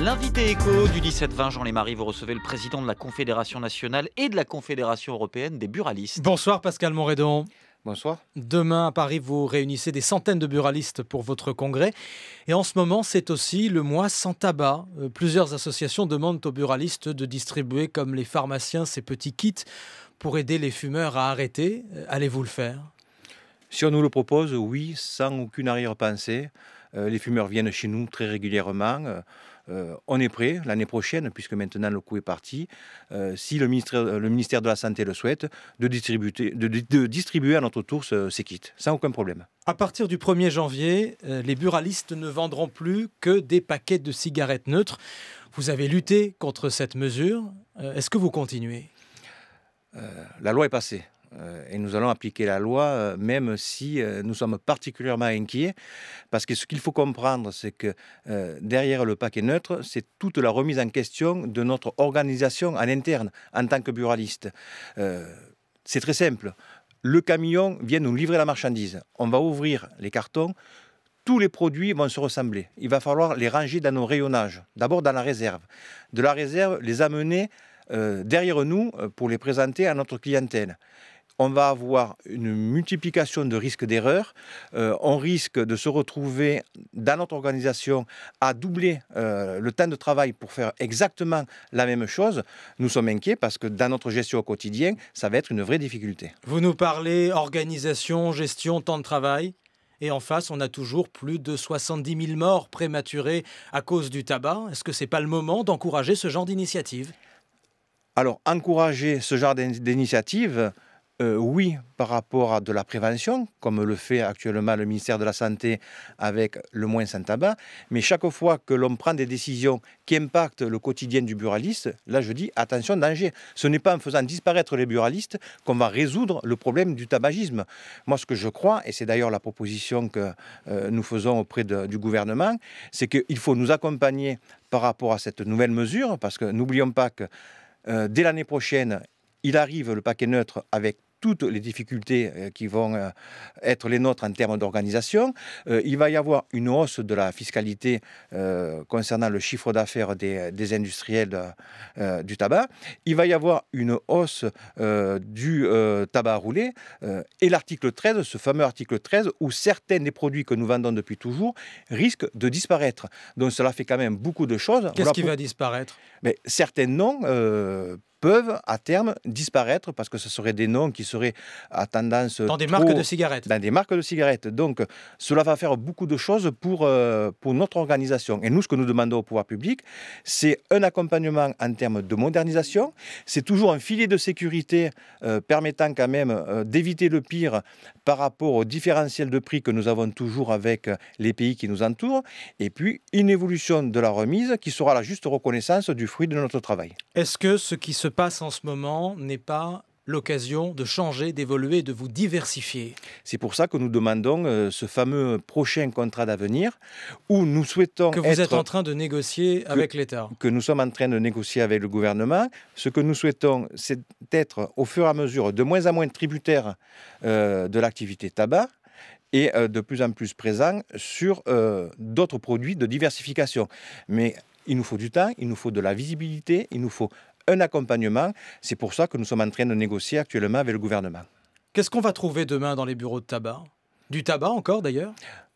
L'invité éco du 17-20, Jean Lémarie, vous recevez le président de la Confédération nationale et de la Confédération européenne des buralistes. Bonsoir Pascal Montredon. Bonsoir. Demain à Paris, vous réunissez des centaines de buralistes pour votre congrès. Et en ce moment, c'est aussi le mois sans tabac. Plusieurs associations demandent aux buralistes de distribuer, comme les pharmaciens, ces petits kits pour aider les fumeurs à arrêter. Allez-vous le faire ? Si on nous le propose, oui, sans aucune arrière-pensée. Les fumeurs viennent chez nous très régulièrement. On est prêt l'année prochaine, puisque maintenant le coup est parti, si le ministère de la Santé le souhaite, de distribuer à notre tour ces kits, sans aucun problème. À partir du 1er janvier, les buralistes ne vendront plus que des paquets de cigarettes neutres. Vous avez lutté contre cette mesure. Est-ce que vous continuez ? La loi est passée. Et nous allons appliquer la loi, même si nous sommes particulièrement inquiets, parce que ce qu'il faut comprendre, c'est que derrière le paquet neutre, c'est toute la remise en question de notre organisation en interne, en tant que buraliste. C'est très simple. Le camion vient nous livrer la marchandise. On va ouvrir les cartons. Tous les produits vont se ressembler. Il va falloir les ranger dans nos rayonnages. D'abord dans la réserve. De la réserve, les amener derrière nous pour les présenter à notre clientèle. On va avoir une multiplication de risques d'erreur. On risque de se retrouver dans notre organisation à doubler le temps de travail pour faire exactement la même chose. Nous sommes inquiets parce que dans notre gestion au quotidien, ça va être une vraie difficulté. Vous nous parlez organisation, gestion, temps de travail. Et en face, on a toujours plus de 70 000 morts prématurés à cause du tabac. Est-ce que ce n'est pas le moment d'encourager ce genre d'initiative ? Alors, encourager ce genre d'initiative, oui, par rapport à de la prévention, comme le fait actuellement le ministère de la Santé avec le moins sans tabac. Mais chaque fois que l'on prend des décisions qui impactent le quotidien du buraliste, là je dis attention, danger. Ce n'est pas en faisant disparaître les buralistes qu'on va résoudre le problème du tabagisme. Moi, ce que je crois, et c'est d'ailleurs la proposition que nous faisons auprès du gouvernement, c'est qu'il faut nous accompagner par rapport à cette nouvelle mesure, parce que n'oublions pas que dès l'année prochaine, il arrive le paquet neutre avec toutes les difficultés qui vont être les nôtres en termes d'organisation. Il va y avoir une hausse de la fiscalité concernant le chiffre d'affaires des industriels du tabac. Il va y avoir une hausse du tabac à rouler. Et l'article 13, ce fameux article 13, où certains des produits que nous vendons depuis toujours risquent de disparaître. Donc cela fait quand même beaucoup de choses. Qu'est-ce qui va disparaître ? Mais certains noms peuvent à terme disparaître parce que ce seraient des noms qui seraient à tendance dans des marques de cigarettes. Dans des marques de cigarettes. Donc cela va faire beaucoup de choses pour notre organisation. Et nous, ce que nous demandons au pouvoir public, c'est un accompagnement en termes de modernisation. C'est toujours un filet de sécurité permettant quand même d'éviter le pire par rapport au différentiel de prix que nous avons toujours avec les pays qui nous entourent. Et puis une évolution de la remise qui sera la juste reconnaissance du fruit de notre travail. Est-ce que ce qui se passe en ce moment n'est pas l'occasion de changer, d'évoluer, de vous diversifier? C'est pour ça que nous demandons ce fameux prochain contrat d'avenir où nous souhaitons que vous êtes en train de négocier avec l'État. Que nous sommes en train de négocier avec le gouvernement. Ce que nous souhaitons, c'est d'être au fur et à mesure de moins en moins tributaires de l'activité tabac et de plus en plus présents sur d'autres produits de diversification. Mais il nous faut du temps, il nous faut de la visibilité, il nous faut un accompagnement. C'est pour ça que nous sommes en train de négocier actuellement avec le gouvernement. Qu'est-ce qu'on va trouver demain dans les bureaux de tabac ? Du tabac encore d'ailleurs ?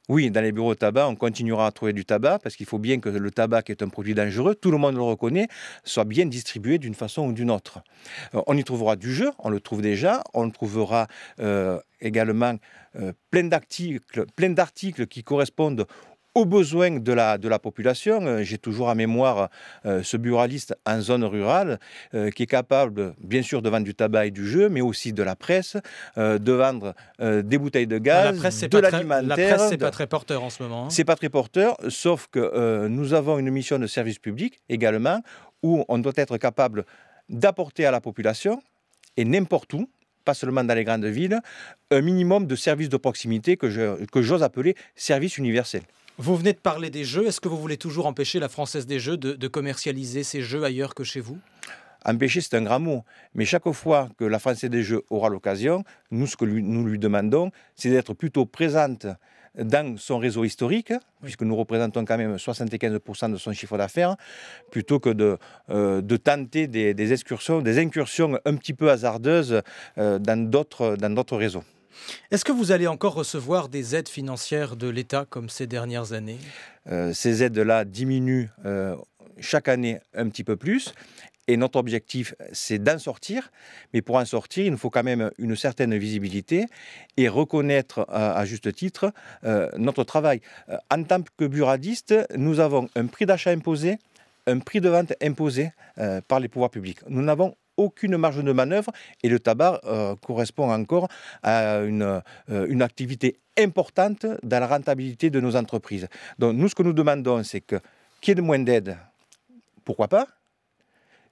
Oui, dans les bureaux de tabac, on continuera à trouver du tabac parce qu'il faut bien que le tabac, qui est un produit dangereux, tout le monde le reconnaît, soit bien distribué d'une façon ou d'une autre. On y trouvera du jeu, on le trouve déjà, on trouvera également plein d'articles qui correspondent aux besoins de la population. J'ai toujours en mémoire ce buraliste en zone rurale qui est capable, bien sûr, de vendre du tabac et du jeu, mais aussi de la presse, de vendre des bouteilles de gaz, de l'alimentaire. La presse, c'est pas très porteur en ce moment. C'est pas très porteur, sauf que nous avons une mission de service public également, où on doit être capable d'apporter à la population, et n'importe où, pas seulement dans les grandes villes, un minimum de services de proximité que j'ose appeler service universel. Vous venez de parler des jeux. Est-ce que vous voulez toujours empêcher la Française des Jeux de commercialiser ses jeux ailleurs que chez vous ? Empêcher, c'est un grand mot. Mais chaque fois que la Française des Jeux aura l'occasion, nous, ce que nous lui demandons, c'est d'être plutôt présente dans son réseau historique, puisque nous représentons quand même 75% de son chiffre d'affaires, plutôt que de tenter des incursions un petit peu hasardeuses dans d'autres réseaux. Est-ce que vous allez encore recevoir des aides financières de l'État comme ces dernières années? Ces aides-là diminuent chaque année un petit peu plus. Et notre objectif, c'est d'en sortir. Mais pour en sortir, il nous faut quand même une certaine visibilité et reconnaître à juste titre notre travail. En tant que buraliste, nous avons un prix d'achat imposé, un prix de vente imposé par les pouvoirs publics. Nous n'avons aucune marge de manœuvre et le tabac correspond encore à une activité importante dans la rentabilité de nos entreprises. Donc nous, ce que nous demandons, c'est qu'il y ait de moins d'aide, pourquoi pas,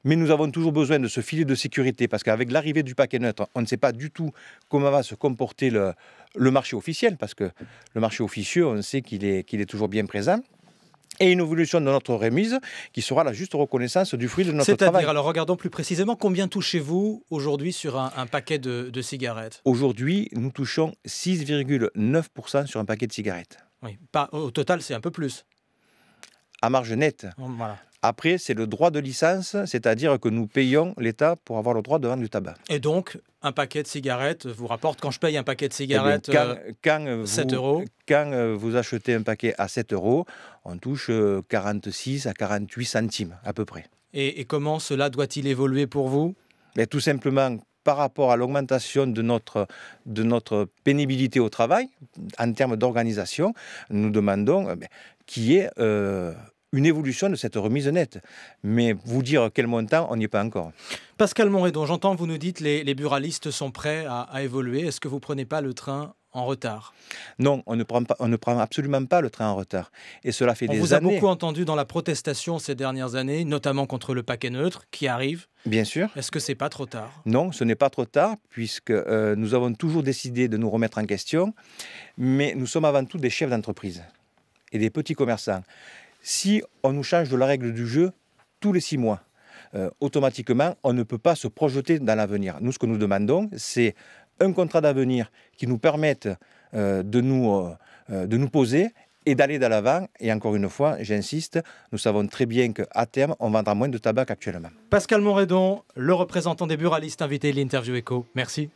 mais nous avons toujours besoin de ce filet de sécurité parce qu'avec l'arrivée du paquet neutre, on ne sait pas du tout comment va se comporter le marché officiel parce que le marché officieux, on sait qu'il est toujours bien présent. Et une évolution de notre remise qui sera la juste reconnaissance du fruit de notre travail. C'est-à-dire, alors regardons plus précisément, combien touchez-vous aujourd'hui sur un paquet de cigarettes? Aujourd'hui, nous touchons 6,9% sur un paquet de cigarettes. Oui, au total, c'est un peu plus. À marge nette. Voilà. Après, c'est le droit de licence, c'est-à-dire que nous payons l'État pour avoir le droit de vendre du tabac. Et donc, un paquet de cigarettes vous rapporte, quand je paye un paquet de cigarettes, 7 euros. Quand vous achetez un paquet à 7 euros, on touche 46 à 48 centimes à peu près. Et comment cela doit-il évoluer pour vous? Mais tout simplement par rapport à l'augmentation de notre pénibilité au travail, en termes d'organisation, nous demandons qu'il y ait une évolution de cette remise nette. Mais vous dire quel montant, on n'y est pas encore. Pascal Monredon, j'entends, vous nous dites les buralistes sont prêts à évoluer. Est-ce que vous ne prenez pas le train en retard? Non, on ne prend absolument pas le train en retard. Et cela fait des années. On vous a beaucoup entendu dans la protestation ces dernières années, notamment contre le paquet neutre qui arrive. Bien sûr. Est-ce que c'est pas trop tard? Non, ce n'est pas trop tard, puisque nous avons toujours décidé de nous remettre en question. Mais nous sommes avant tout des chefs d'entreprise et des petits commerçants. Si on nous change de la règle du jeu tous les 6 mois, automatiquement, on ne peut pas se projeter dans l'avenir. Nous, ce que nous demandons, c'est un contrat d'avenir qui nous permette de nous poser et d'aller de l'avant. Et encore une fois, j'insiste, nous savons très bien qu'à terme, on vendra moins de tabac qu'actuellement. Pascal Monredon, le représentant des buralistes invité de l'Interview Éco. Merci.